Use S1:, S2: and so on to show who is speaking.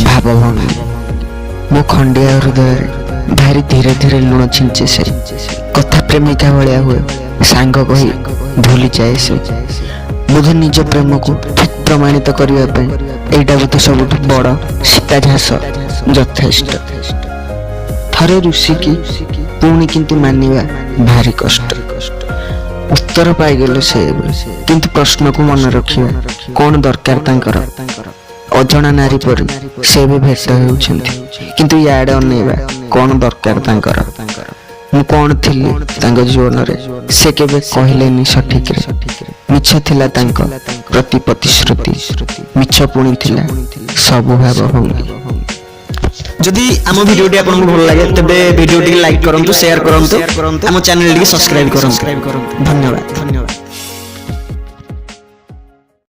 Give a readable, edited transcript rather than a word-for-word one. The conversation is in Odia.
S1: ଭାବଭଙ୍ଗୀ ମୋ ଖଣ୍ଡିଆ ହୃଦୟରେ ଭାରି ଧୀରେ ଧୀରେ ଲୁଣ ଛିଞ୍ଚେ ସେ କଥା ପ୍ରେମିକା ଭଳିଆ ହୁଏ ସାଙ୍ଗ କହି ଭୁଲି ଯାଏ ସେ ବୋଧେ ନିଜ ପ୍ରେମକୁ ଠିକ୍ ପ୍ରମାଣିତ କରିବା ପାଇଁ ଏଇଟା ବୋଧେ ସବୁଠୁ ବଡ଼ ସୀତାଝାସ ଯଥେଷ୍ଟ। ଥରେ ରୁଷିକି ପୁଣି କିନ୍ତୁ ମାନିବା ଭାରି କଷ୍ଟ। ଉତ୍ତର ପାଇଗଲେ ସେ କିନ୍ତୁ ପ୍ରଶ୍ନକୁ ମନେ ରଖିବା କଣ ଦରକାର ତାଙ୍କର। ଅଜଣା ନାରୀ ପରି ସେ ବି ଭେଟ ହେଉଛନ୍ତି କିନ୍ତୁ ଇଆଡେ ଅନେଇବା କଣ ଦରକାର ତାଙ୍କର। ମୁଁ କଣ ଥିଲି ତାଙ୍କ ଜୀବନରେ ସେ କେବେ କହିଲେନି ସଠିକରେ। ମିଛ ଥିଲା ତାଙ୍କ ପ୍ରତି ପ୍ରତିଶ୍ରୁତି, ମିଛ ପୁଣି ଥିଲା ସବୁ ଭାବଭଙ୍ଗୀ।
S2: ଯଦି ଆମ ଭିଡ଼ିଓଟି ଆପଣଙ୍କୁ ଭଲ ଲାଗେ ତେବେ ଭିଡ଼ିଓଟିକୁ ଲାଇକ୍ କରନ୍ତୁ, ସେୟାର କରନ୍ତୁ, ଆମ ଚ୍ୟାନେଲଟିକୁ ସବସ୍କ୍ରାଇବ କରନ୍ତୁ। ଧନ୍ୟବାଦ।